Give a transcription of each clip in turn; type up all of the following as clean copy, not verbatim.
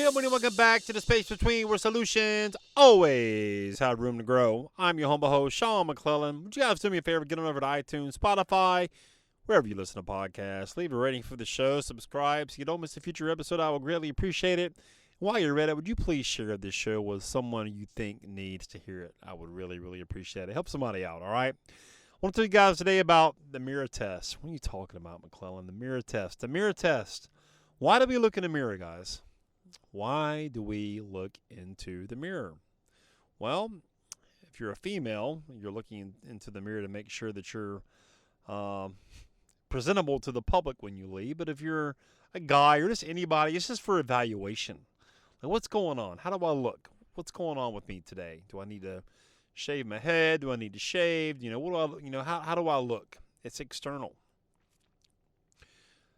gentlemen, and welcome back to the space between where solutions always have room to grow. I'm your humble host, Sean McClellan. Would you guys do me a favor, get on over to iTunes, Spotify, wherever you listen to podcasts. Leave a rating for the show, subscribe so you don't miss a future episode. I would greatly appreciate it. While you're at it, would you please share this show with someone you think needs to hear it? I would really, really appreciate it. Help somebody out, all right? I want to tell you guys today about the mirror test. What are you talking about, McClellan? The mirror test. The mirror test. Why do we look in the mirror, guys? Why do we look into the mirror? Well, if you're a female, you're looking into the mirror to make sure that you're presentable to the public when you leave. But if you're a guy or just anybody, it's just for evaluation. Like, what's going on? How do I look? What's going on with me today? Do I need to shave my head? Do I need to shave? How do I look? It's external.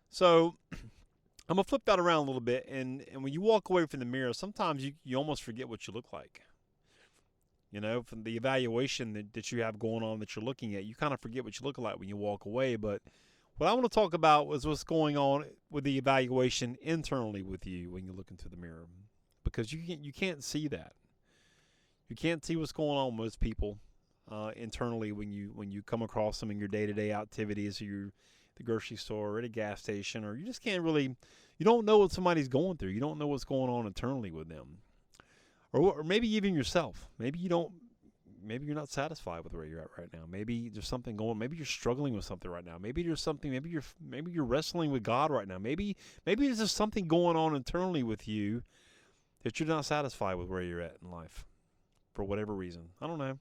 So I'm going to flip that around a little bit, and when you walk away from the mirror, sometimes you almost forget what you look like. You know, from the evaluation that you have going on that you're looking at, you kind of forget what you look like when you walk away. But what I want to talk about is what's going on with the evaluation internally with you when you look into the mirror, because you can't see that. You can't see what's going on with most people internally when you come across them in your day-to-day activities, or you're the grocery store or at a gas station, or you just can't really, you don't know what somebody's going through. You don't know what's going on internally with them. Or maybe even yourself. Maybe you're not satisfied with where you're at right now. Maybe there's something going, maybe you're struggling with something right now. Maybe you're wrestling with God right now. Maybe there's just something going on internally with you that you're not satisfied with where you're at in life for whatever reason. I don't know. I'm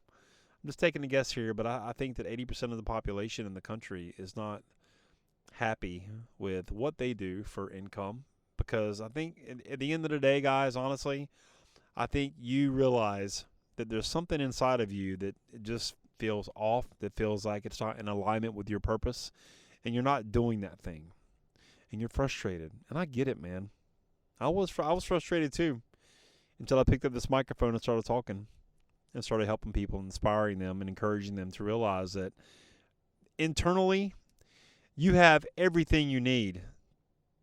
just taking a guess here, but I think that 80% of the population in the country is not happy with what they do for income, because I think at the end of the day, guys, honestly, I think you realize that there's something inside of you that it just feels off, that feels like it's not in alignment with your purpose, and you're not doing that thing, and you're frustrated. And I get it, man. I was frustrated too, until I picked up this microphone and started talking and started helping people, inspiring them and encouraging them to realize that internally you have everything you need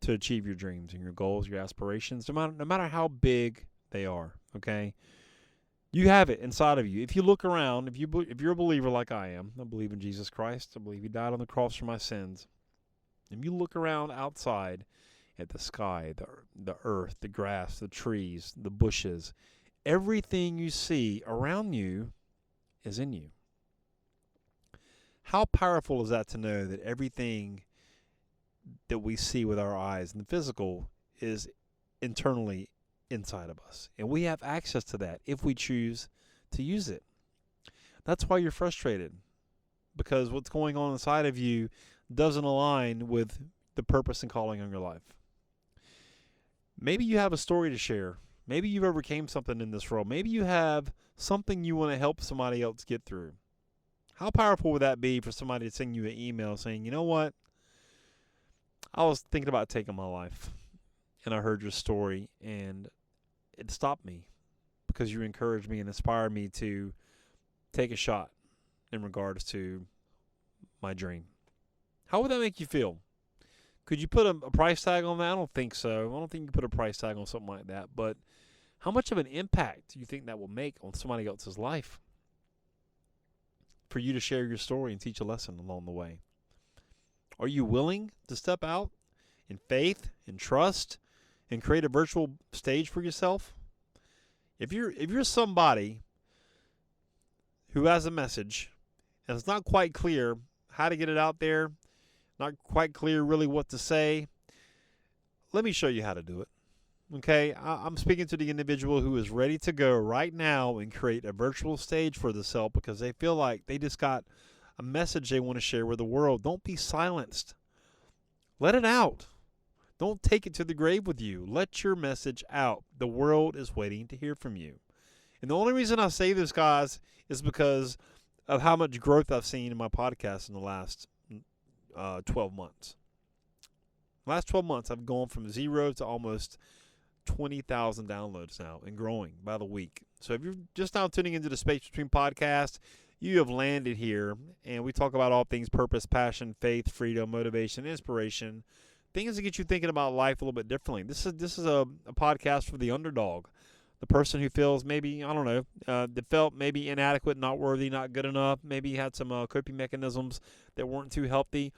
to achieve your dreams and your goals, your aspirations, no matter how big they are, okay? You have it inside of you. If you look around, if you're a believer like I am, I believe in Jesus Christ. I believe he died on the cross for my sins. If you look around outside at the sky, the earth, the grass, the trees, the bushes, everything you see around you is in you. How powerful is that to know that everything that we see with our eyes in the physical is internally inside of us, and we have access to that if we choose to use it? That's why you're frustrated, because what's going on inside of you doesn't align with the purpose and calling on your life. Maybe you have a story to share. Maybe you've overcame something in this world. Maybe you have something you want to help somebody else get through. How powerful would that be for somebody to send you an email saying, you know what, I was thinking about taking my life, and I heard your story, and it stopped me because you encouraged me and inspired me to take a shot in regards to my dream. How would that make you feel? Could you put a price tag on that? I don't think so. I don't think you can put a price tag on something like that. But how much of an impact do you think that will make on somebody else's life for you to share your story and teach a lesson along the way? Are you willing to step out in faith and trust and create a virtual stage for yourself? If you're somebody who has a message and it's not quite clear how to get it out there, not quite clear really what to say, let me show you how to do it. Okay, I'm speaking to the individual who is ready to go right now and create a virtual stage for themselves because they feel like they just got a message they want to share with the world. Don't be silenced. Let it out. Don't take it to the grave with you. Let your message out. The world is waiting to hear from you. And the only reason I say this, guys, is because of how much growth I've seen in my podcast in the last 12 months. Last 12 months, I've gone from 0 to almost 20,000 downloads now and growing by the week. So if you're just now tuning into the Space Between podcast, you have landed here, and we talk about all things purpose, passion, faith, freedom, motivation, inspiration things that get you thinking about life a little bit differently. This is a podcast for the underdog, the person who feels maybe, I don't know, that felt maybe inadequate, not worthy, not good enough, maybe had some coping mechanisms that weren't too healthy.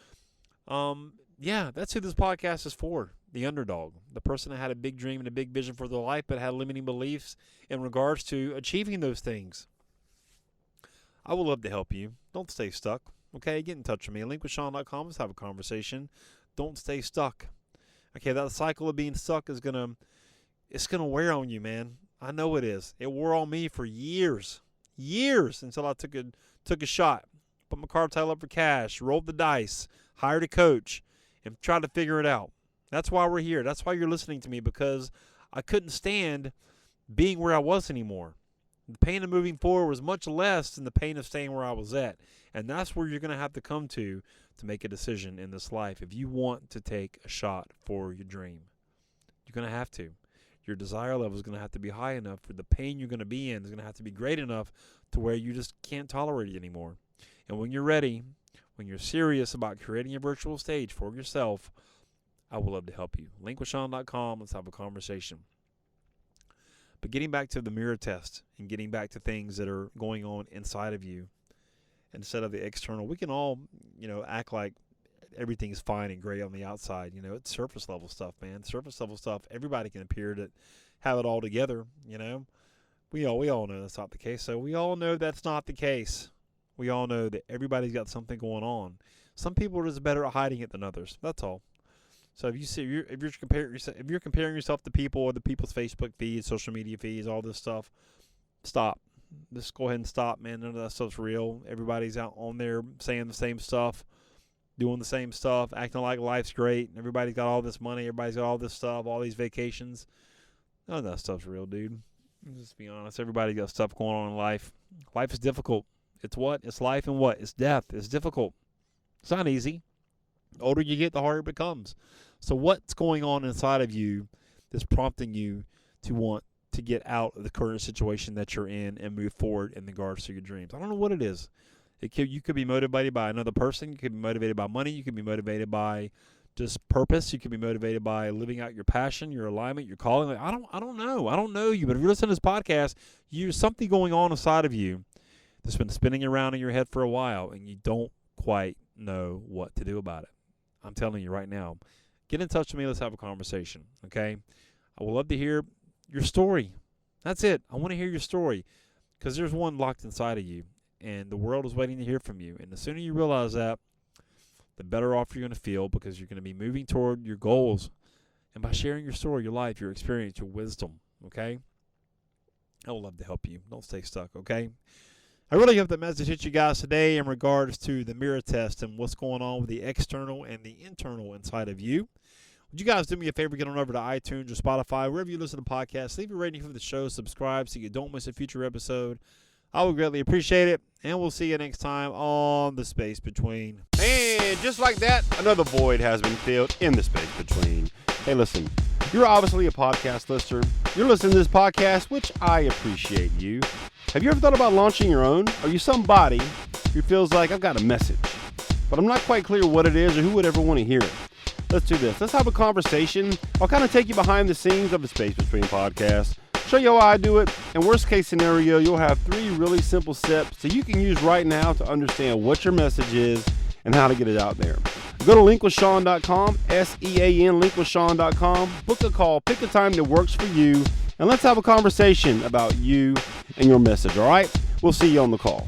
Yeah, that's who this podcast is for, the underdog, the person that had a big dream and a big vision for their life but had limiting beliefs in regards to achieving those things. I would love to help you. Don't stay stuck, okay? Get in touch with me. linkwithsean.com. Let's have a conversation. Don't stay stuck. Okay, that cycle of being stuck is it's gonna wear on you, man. I know it is. It wore on me for years until I took a shot, put my car tail up for cash, rolled the dice, hired a coach, and tried to figure it out. That's why we're here. That's why you're listening to me, because I couldn't stand being where I was anymore. The pain of moving forward was much less than the pain of staying where I was at. And that's where you're going to have to come to make a decision in this life. If you want to take a shot for your dream, you're going to have to. Your desire level is going to have to be high enough, for the pain you're going to be in is going to have to be great enough to where you just can't tolerate it anymore. And when you're ready, when you're serious about creating a virtual stage for yourself, I would love to help you. linkwithsean.com. Let's have a conversation. But getting back to the mirror test and getting back to things that are going on inside of you instead of the external, we can all, act like everything's fine and great on the outside. It's surface level stuff, man. Surface level stuff. Everybody can appear to have it all together. We all know that's not the case. So we all know that's not the case. We all know that everybody's got something going on. Some people are just better at hiding it than others. That's all. So if you're comparing yourself to people or the people's Facebook feeds, social media feeds, all this stuff, stop. Just go ahead and stop, man. None of that stuff's real. Everybody's out on there saying the same stuff, doing the same stuff, acting like life's great. Everybody's got all this money. Everybody's got all this stuff, all these vacations. None of that stuff's real, dude. Let's just be honest. Everybody's got stuff going on in life. Life is difficult. It's what? It's life and what? It's death. It's difficult. It's not easy. The older you get, the harder it becomes. So what's going on inside of you that's prompting you to want to get out of the current situation that you're in and move forward in regards to your dreams? I don't know what it is. You could be motivated by another person. You could be motivated by money. You could be motivated by just purpose. You could be motivated by living out your passion, your alignment, your calling. I don't know. I don't know you, but if you're listening to this podcast, there's something going on inside of you that's been spinning around in your head for a while, and you don't quite know what to do about it. I'm telling you right now, get in touch with me. Let's have a conversation, okay? I would love to hear your story. That's it. I want to hear your story, because there's one locked inside of you, and the world is waiting to hear from you. And the sooner you realize that, the better off you're going to feel, because you're going to be moving toward your goals. And by sharing your story, your life, your experience, your wisdom, okay? I would love to help you. Don't stay stuck, okay? I really hope that message hit you guys today in regards to the mirror test and what's going on with the external and the internal inside of you. Would you guys do me a favor, get on over to iTunes or Spotify, wherever you listen to podcasts, leave a rating for the show, subscribe so you don't miss a future episode. I would greatly appreciate it, and we'll see you next time on The Space Between. And just like that, another void has been filled in the space between. Hey, listen, you're obviously a podcast listener. You're listening to this podcast, which I appreciate you. Have you ever thought about launching your own? Are you somebody who feels like, I've got a message, but I'm not quite clear what it is or who would ever want to hear it? Let's do this. Let's have a conversation. I'll kind of take you behind the scenes of the Space Between podcast, show you how I do it, and worst case scenario, you'll have 3 really simple steps that you can use right now to understand what your message is and how to get it out there. Go to linkwithsean.com, SEAN, linkwithsean.com, book a call, pick a time that works for you, and let's have a conversation about you and your message, all right? We'll see you on the call.